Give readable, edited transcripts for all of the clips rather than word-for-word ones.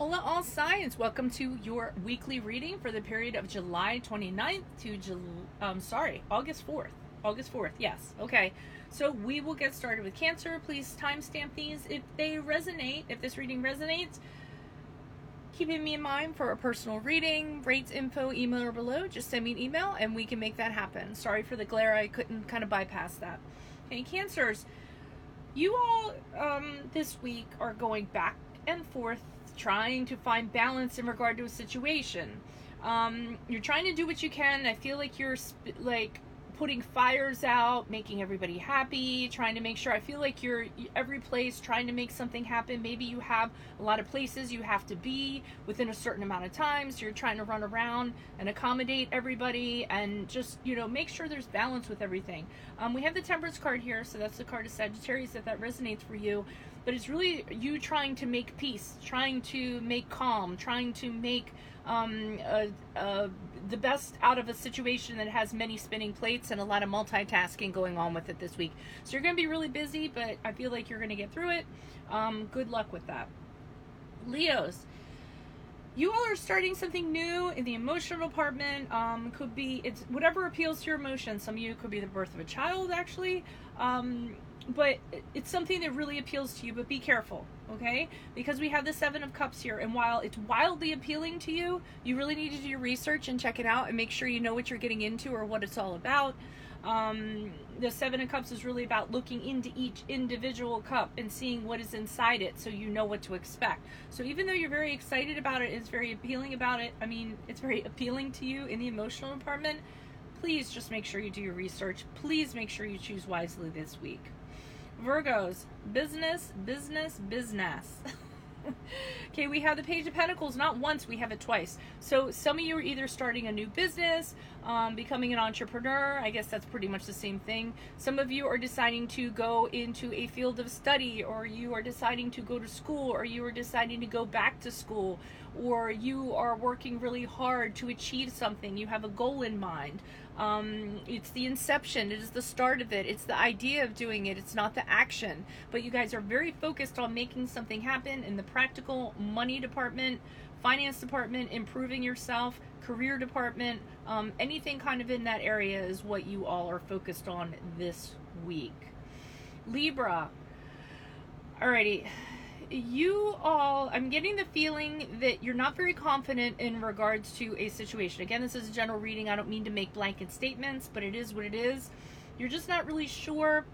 Hola all signs, welcome to your weekly reading for the period of July 29th to August 4th. August 4th, yes. Okay, so we will get started with Cancer. Please timestamp these if they resonate, if this reading resonates. Keeping me in mind for a personal reading, rates, info, email or below. Just send me an email and we can make that happen. Sorry for the glare, I couldn't kind of bypass that. Okay, Cancers, you all this week are going back and forth trying to find balance in regard to a situation. You're trying to do what you can. I feel like you're putting fires out, making everybody happy, trying to make sure. I feel like you're every place trying to make something happen. Maybe you have a lot of places you have to be within a certain amount of time, so you're trying to run around and accommodate everybody and just, make sure there's balance with everything. We have the Temperance card here, so that's the card of Sagittarius if that resonates for you. But it's really you trying to make peace, trying to make calm, trying to make the best out of a situation that has many spinning plates and a lot of multitasking going on with it this week. So you're going to be really busy, but I feel like you're going to get through it. Good luck with that. Leos, you all are starting something new in the emotional department. Could be, it's whatever appeals to your emotions. Some of you could be the birth of a child, actually. But it's something that really appeals to you, but be careful, okay? Because we have the Seven of Cups here, and while it's wildly appealing to you, you really need to do your research and check it out and make sure you know what you're getting into or what it's all about. The Seven of Cups is really about looking into each individual cup and seeing what is inside it so you know what to expect. So even though you're very excited about it, it's very appealing about it, it's very appealing to you in the emotional department, please just make sure you do your research. Please make sure you choose wisely this week. Virgos, business. Okay, we have the Page of Pentacles, not once, we have it twice. So some of you are either starting a new business, becoming an entrepreneur. I guess that's pretty much the same thing. Some of you are deciding to go into a field of study, or you are deciding to go to school, or you are deciding to go back to school, or you are working really hard to achieve something. You have a goal in mind. It's the inception, it is the start of it, it's the idea of doing it, it's not the action. But you guys are very focused on making something happen in the practical money department, finance department, improving yourself, career department, anything kind of in that area is what you all are focused on this week. Libra, alrighty. You all, I'm getting the feeling that you're not very confident in regards to a situation. Again, this is a general reading. I don't mean to make blanket statements, but it is what it is. You're just not really sure.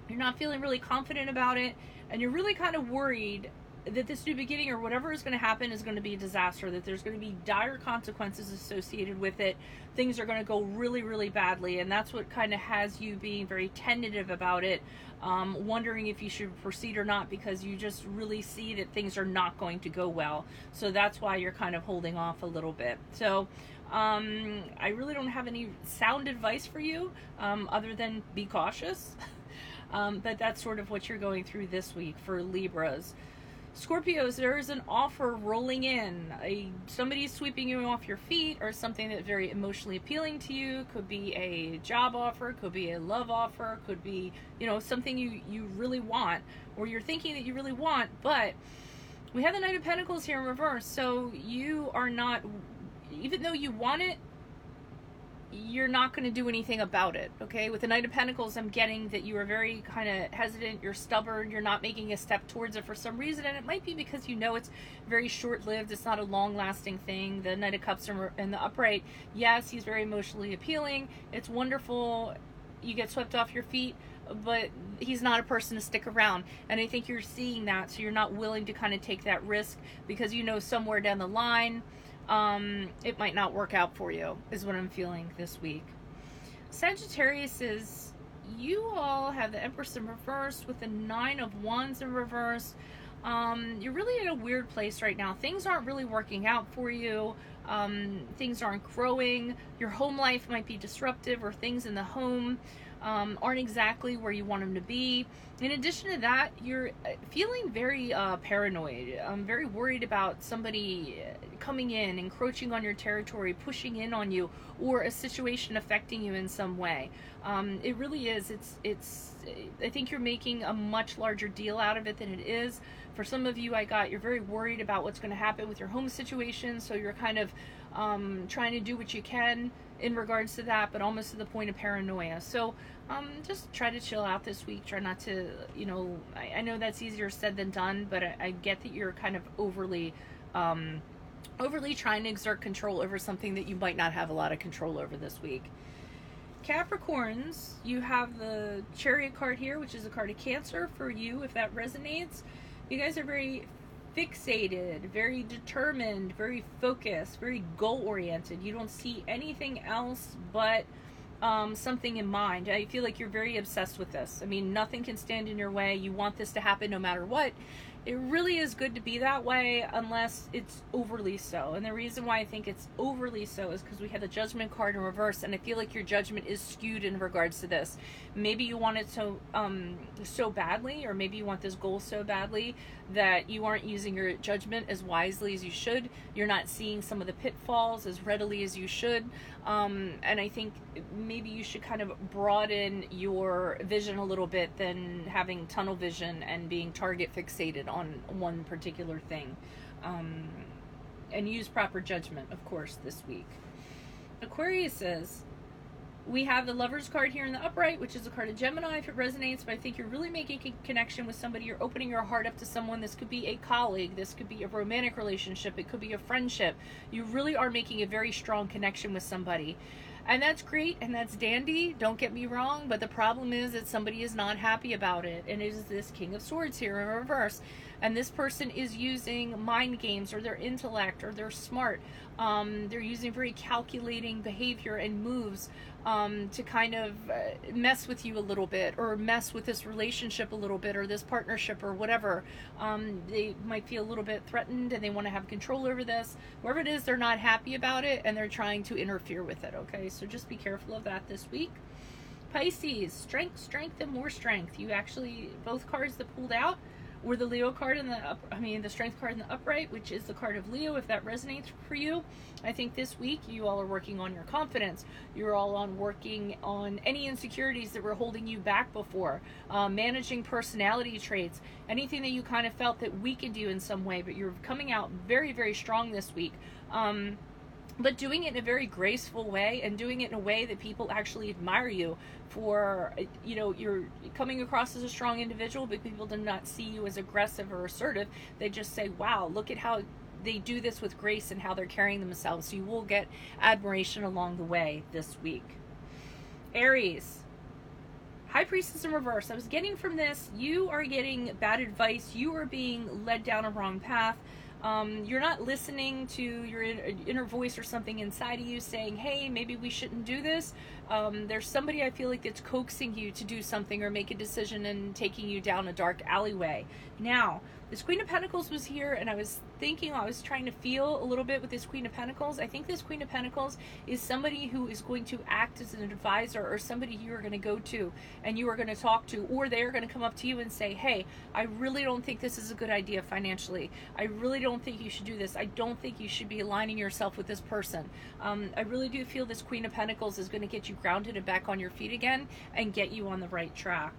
You're not feeling really confident about it. And you're really kind of worried that this new beginning or whatever is going to happen is going to be a disaster, that there's going to be dire consequences associated with it. Things are going to go really, really badly. And that's what kind of has you being very tentative about it, wondering if you should proceed or not, because you just really see that things are not going to go well. So that's why you're kind of holding off a little bit. So I really don't have any sound advice for you other than be cautious. But that's sort of what you're going through this week for Libras. Scorpios, there is an offer rolling in. Somebody's sweeping you off your feet, or something that's very emotionally appealing to you. Could be a job offer, could be a love offer, could be, something you really want, or you're thinking that you really want. But we have the Knight of Pentacles here in reverse, so you are not, even though you want it, you're not going to do anything about it, okay? With the Knight of Pentacles, I'm getting that you are very kind of hesitant, you're stubborn, you're not making a step towards it for some reason, and it might be because it's very short-lived, it's not a long-lasting thing. The Knight of Cups in the upright, yes, he's very emotionally appealing, it's wonderful, you get swept off your feet, but he's not a person to stick around, and I think you're seeing that, so you're not willing to kind of take that risk, because somewhere down the line, it might not work out for you, is what I'm feeling this week. Sagittarius is, you all have the Empress in reverse with the Nine of Wands in reverse. You're really in a weird place right now. Things aren't really working out for you. Things aren't growing. Your home life might be disruptive, or things in the home aren't exactly where you want them to be. In addition to that, you're feeling very paranoid. Very worried about somebody coming in, encroaching on your territory, pushing in on you, or a situation affecting you in some way. It really is. I think you're making a much larger deal out of it than it is. For some of you, you're very worried about what's going to happen with your home situation, so you're kind of trying to do what you can in regards to that, but almost to the point of paranoia. So just try to chill out this week. Try not to, I know that's easier said than done, but I get that you're kind of overly trying to exert control over something that you might not have a lot of control over this week. Capricorns, you have the Chariot card here, which is a card of Cancer for you, if that resonates. You guys are very fixated, very determined, very focused, very goal-oriented. You don't see anything else but something in mind. I feel like you're very obsessed with this. I mean, nothing can stand in your way. You want this to happen no matter what. It really is good to be that way unless it's overly so. And the reason why I think it's overly so is because we have the Judgment card in reverse, and I feel like your judgment is skewed in regards to this. Maybe you want it so badly, or maybe you want this goal so badly that you aren't using your judgment as wisely as you should. You're not seeing some of the pitfalls as readily as you should. And I think maybe you should kind of broaden your vision a little bit than having tunnel vision and being target fixated on one particular thing. And use proper judgment, of course, this week. Aquarius says, we have the Lovers card here in the upright, which is a card of Gemini, if it resonates, but I think you're really making a connection with somebody. You're opening your heart up to someone. This could be a colleague. This could be a romantic relationship. It could be a friendship. You really are making a very strong connection with somebody. And that's great, and that's dandy, don't get me wrong, but the problem is that somebody is not happy about it, and it is this King of Swords here in reverse. And this person is using mind games, or their intellect, or they're smart. They're using very calculating behavior and moves to kind of mess with you a little bit, or mess with this relationship a little bit, or this partnership, or whatever. They might feel a little bit threatened, and they want to have control over this. Wherever it is, they're not happy about it, and they're trying to interfere with it, okay? So just be careful of that this week. Pisces, strength, and more strength. You actually, both cards that pulled out were the Leo card in the Strength card in the upright, which is the card of Leo, if that resonates for you. I think this week you all are working on your confidence. You're all working on any insecurities that were holding you back before, managing personality traits, anything that you kind of felt that weakened you in some way, but you're coming out very, very strong this week. But doing it in a very graceful way, and doing it in a way that people actually admire you for. You're coming across as a strong individual, but people do not see you as aggressive or assertive. They just say, wow, look at how they do this with grace and how they're carrying themselves. So you will get admiration along the way this week. Aries, High Priestess in reverse. I was getting from this, you are getting bad advice. You are being led down a wrong path. You're not listening to your inner voice or something inside of you saying, hey, maybe we shouldn't do this. There's somebody I feel like that's coaxing you to do something or make a decision and taking you down a dark alleyway. Now, this Queen of Pentacles was here, and I was trying to feel a little bit with this Queen of Pentacles. I think this Queen of Pentacles is somebody who is going to act as an advisor, or somebody you are going to go to and you are going to talk to, or they're going to come up to you and say, hey, I really don't think this is a good idea financially. I really don't think you should do this. I don't think you should be aligning yourself with this person. I really do feel this Queen of Pentacles is going to get you grounded and back on your feet again and get you on the right track.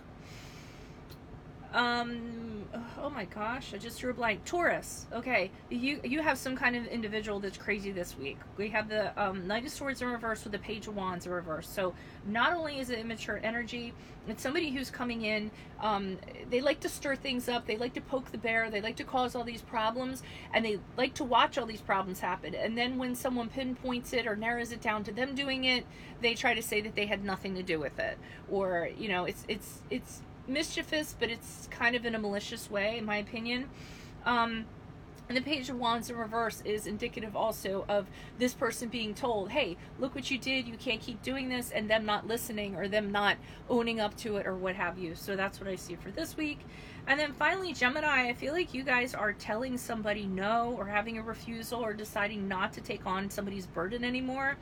Oh my gosh, I just drew a blank. Taurus. Okay, you have some kind of individual that's crazy this week. We have the Knight of Swords in reverse with the Page of Wands in reverse. So not only is it immature energy, it's somebody who's coming in, they like to stir things up, they like to poke the bear, they like to cause all these problems, and they like to watch all these problems happen. And then when someone pinpoints it or narrows it down to them doing it, they try to say that they had nothing to do with it. Or, it's mischievous, but it's kind of in a malicious way, in my opinion. And the Page of Wands in reverse is indicative also of this person being told, hey, look what you did, you can't keep doing this, and them not listening or them not owning up to it or what have you. So that's what I see for this week. And then finally, Gemini, I feel like you guys are telling somebody no, or having a refusal, or deciding not to take on somebody's burden anymore.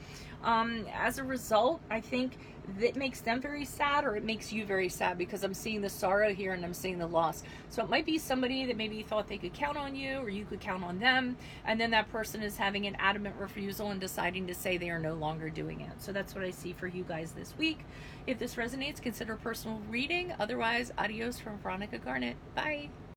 As a result, I think that makes them very sad, or it makes you very sad, because I'm seeing the sorrow here and I'm seeing the loss. So it might be somebody that maybe thought they could count on you, or you could count on them, and then that person is having an adamant refusal and deciding to say they are no longer doing it. So that's what I see for you guys this week. If this resonates, consider personal reading. Otherwise, adios from Veronica Garnet. Bye.